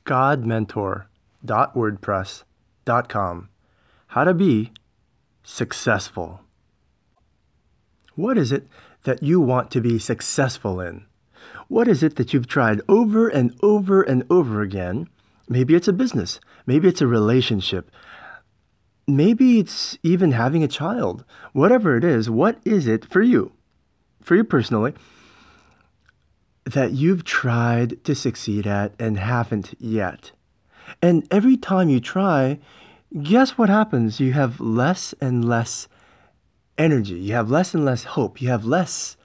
godmentor.wordpress.com. How to be successful. What is it that you want to be successful in? What is it that you've tried over and over and over again? Maybe it's a business. Maybe it's a relationship. Maybe it's even having a child. Whatever it is, what is it for you personally, that you've tried to succeed at and haven't yet? And every time you try, guess what happens? You have less and less energy. You have less and less hope. You have less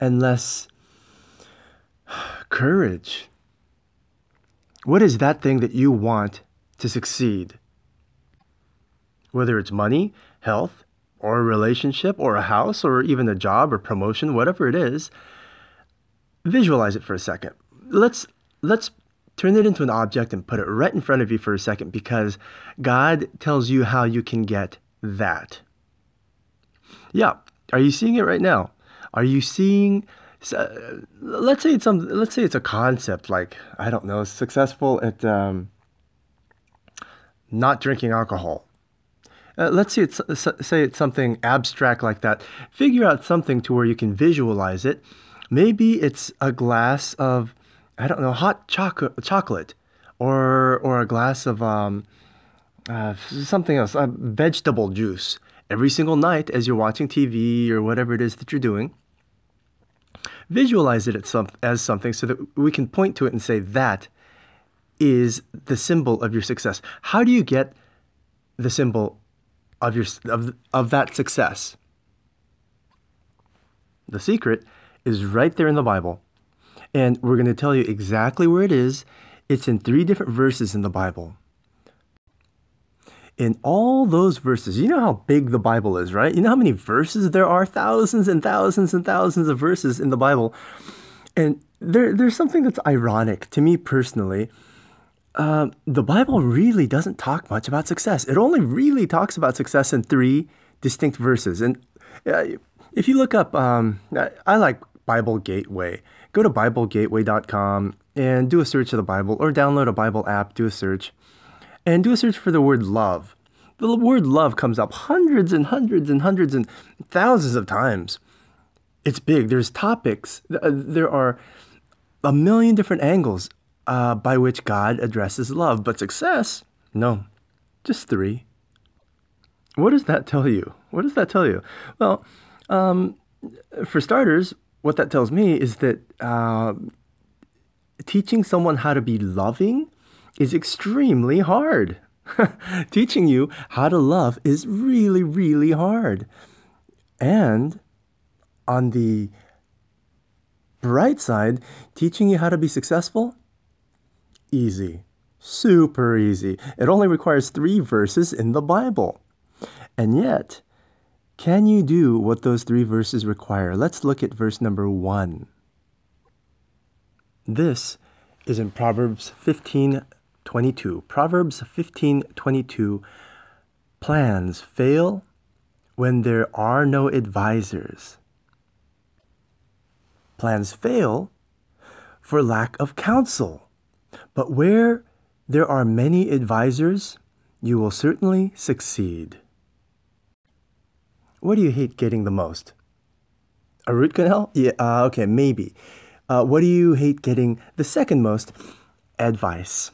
and less courage. What is that thing that you want to succeed? Whether it's money, health, or a relationship, or a house, or even a job or promotion, whatever it is, visualize it for a second. Let's turn it into an object and put it right in front of you for a second, because God tells you how you can get that. Yeah, are you seeing it right now? Are you seeing? Let's say it's a concept like, I don't know, successful at not drinking alcohol. Let's say it's something abstract like that. Figure out something to where you can visualize it. Maybe it's a glass of, I don't know, hot chocolate, or a glass of something else, vegetable juice. Every single night as you're watching TV or whatever it is that you're doing, visualize it as something so that we can point to it and say that is the symbol of your success. How do you get the symbol of that success? The secret is right there in the Bible. And we're going to tell you exactly where it is. It's in 3 different verses in the Bible. In all those verses, you know how big the Bible is, right? You know how many verses there are? Thousands and thousands and thousands of verses in the Bible. And there's something that's ironic to me personally. The Bible really doesn't talk much about success. It only really talks about success in 3 distinct verses. And if you look up, I like Bible Gateway. Go to BibleGateway.com and do a search of the Bible, or download a Bible app, do a search, and do a search for the word love. The word love comes up hundreds and hundreds and hundreds and thousands of times. It's big. There's topics. There are a million different angles by which God addresses love. But success, no, just 3. What does that tell you? What does that tell you? Well, for starters, what that tells me is that teaching someone how to be loving is extremely hard. Teaching you how to love is really, really hard. And on the bright side, teaching you how to be successful, easy, super easy. It only requires 3 verses in the Bible. And yet, can you do what those 3 verses require? Let's look at verse number 1. This is in Proverbs 15:22. Proverbs 15:22. Plans fail when there are no advisors. Plans fail for lack of counsel. But where there are many advisors, you will certainly succeed. What do you hate getting the most? A root canal? Yeah, okay, maybe. What do you hate getting the second most? Advice.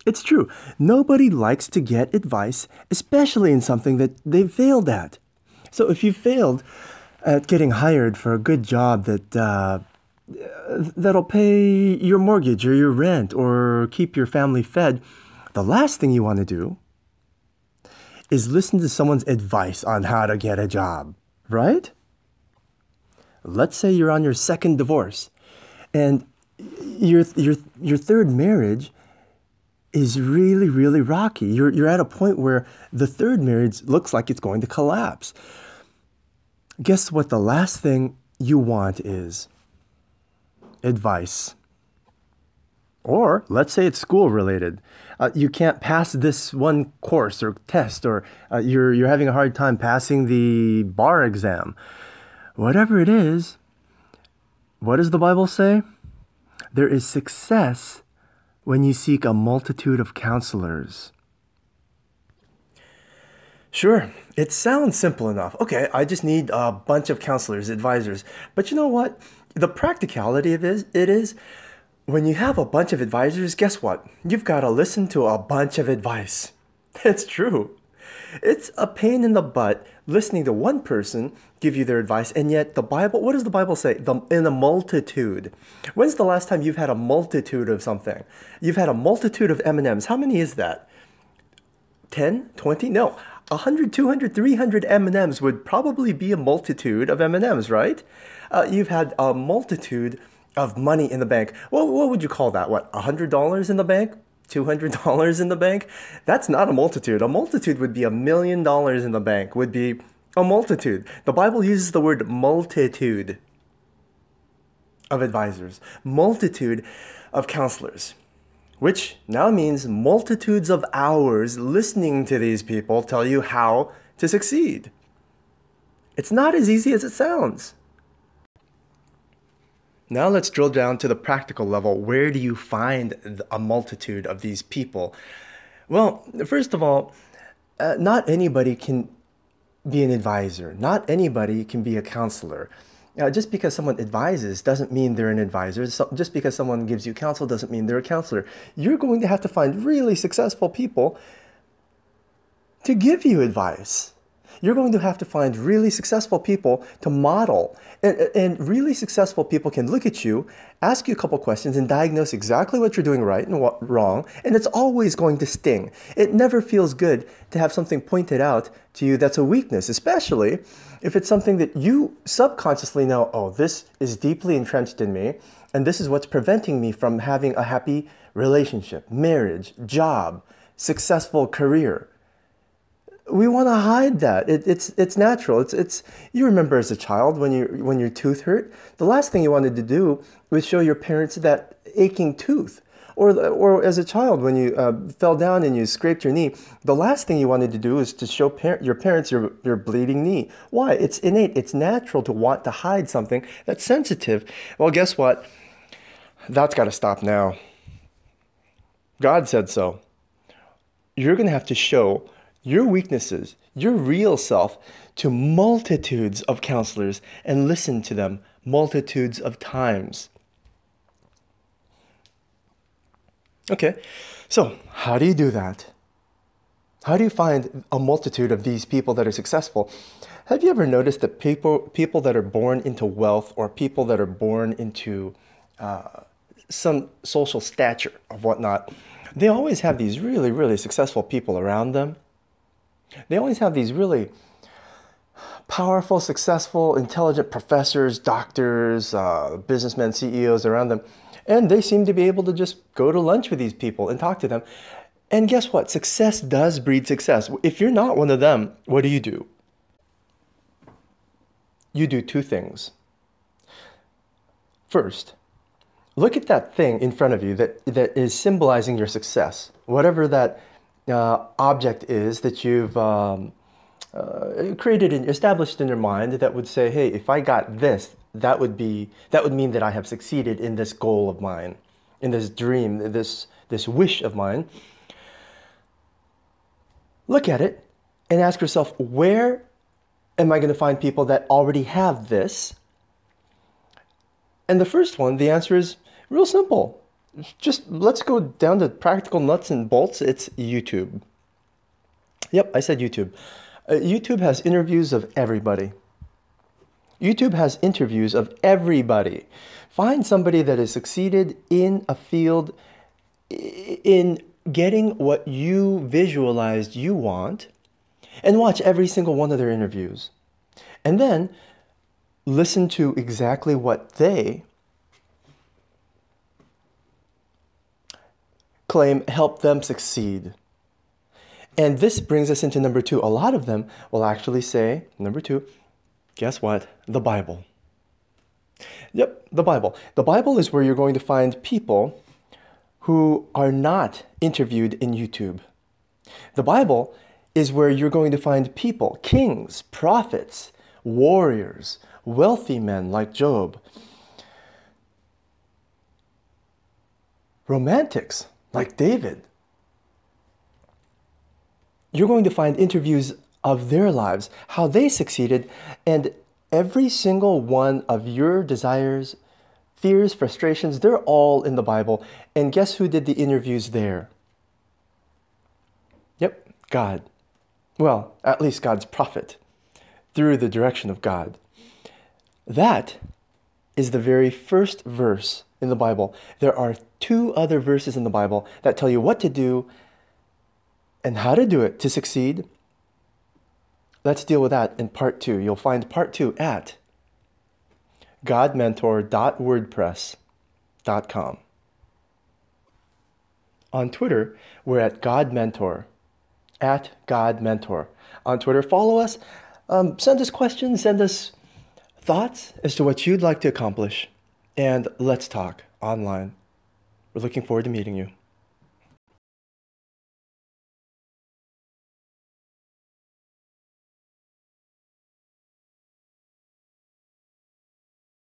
It's true. Nobody likes to get advice, especially in something that they've failed at. So if you failed at getting hired for a good job that'll pay your mortgage or your rent or keep your family fed, the last thing you want to do is listen to someone's advice on how to get a job, right? Let's say you're on your second divorce and your third marriage is really, really rocky. You're at a point where the third marriage looks like it's going to collapse. Guess what the last thing you want is? Advice. Or let's say it's school related. You can't pass this one course or test, or you're having a hard time passing the bar exam. Whatever it is, what does the Bible say? There is success when you seek a multitude of counselors? Sure, it sounds simple enough. Okay, I just need a bunch of counselors, advisors. But you know what? The practicality of it is when you have a bunch of advisors, guess what? You've got to listen to a bunch of advice. It's true. It's a pain in the butt listening to one person give you their advice, and yet the Bible, what does the Bible say? In a multitude. When's the last time you've had a multitude of something? You've had a multitude of M&Ms. How many is that? 10? 20? No. 100, 200, 300 M&Ms would probably be a multitude of M&Ms, right? You've had a multitude of money in the bank. What would you call that? What, $100 in the bank? $200 in the bank? That's not a multitude. A multitude would be $1 million in the bank, would be a multitude. The Bible uses the word multitude of advisors, multitude of counselors, which now means multitudes of hours listening to these people tell you how to succeed. It's not as easy as it sounds. Now let's drill down to the practical level. Where do you find a multitude of these people? Well, first of all, not anybody can be an advisor. Not anybody can be a counselor. Just because someone advises doesn't mean they're an advisor. Just because someone gives you counsel doesn't mean they're a counselor. You're going to have to find really successful people to give you advice. You're going to have to find really successful people to model. And really successful people can look at you, ask you a couple questions, and diagnose exactly what you're doing right and what wrong. And it's always going to sting. It never feels good to have something pointed out to you that's a weakness, especially if it's something that you subconsciously know, oh, this is deeply entrenched in me, and this is what's preventing me from having a happy relationship, marriage, job, successful career. We want to hide that. It's natural. It's you remember as a child when your tooth hurt, the last thing you wanted to do was show your parents that aching tooth. Or as a child when you fell down and you scraped your knee, the last thing you wanted to do is to show your parents your bleeding knee. Why? It's innate. It's natural to want to hide something that's sensitive. Well, guess what? That's got to stop now. God said so. You're going to have to show your weaknesses, your real self, to multitudes of counselors and listen to them multitudes of times. Okay, so how do you do that? How do you find a multitude of these people that are successful? Have you ever noticed that people that are born into wealth or people that are born into some social stature of whatnot, they always have these really, really successful people around them? They always have these really powerful, successful, intelligent professors, doctors, businessmen, CEOs around them. And they seem to be able to just go to lunch with these people and talk to them. And guess what? Success does breed success. If you're not one of them, what do? You do two things. First, look at that thing in front of you that is symbolizing your success. Whatever that object is that you've established in your mind that would say, hey, if I got this, that would mean that I have succeeded in this goal of mine, in this dream, this wish of mine. Look at it and ask yourself, where am I going to find people that already have this? And the first one, the answer is real simple. Just let's go down to practical nuts and bolts. It's YouTube. Yep, I said YouTube. YouTube has interviews of everybody. YouTube has interviews of everybody. Find somebody that has succeeded in a field, in getting what you visualized you want, and watch every single one of their interviews. And then listen to exactly what they claim helped them succeed. And this brings us into number two. A lot of them will actually say, number two, guess what? The Bible. Yep, the Bible. The Bible is where you're going to find people who are not interviewed in YouTube. The Bible is where you're going to find people, kings, prophets, warriors, wealthy men like Job, romantics like David. You're going to find interviews of their lives, how they succeeded, and every single one of your desires, fears, frustrations, they're all in the Bible. And guess who did the interviews there? Yep, God. Well, at least God's prophet, through the direction of God. That is the very first verse in the Bible. There are 2 other verses in the Bible that tell you what to do and how to do it to succeed. Let's deal with that in part 2. You'll find part 2 at godmentor.wordpress.com. On Twitter, we're at godmentor, at godmentor. On Twitter, follow us. Send us questions, send us thoughts as to what you'd like to accomplish, and let's talk online. We're looking forward to meeting you.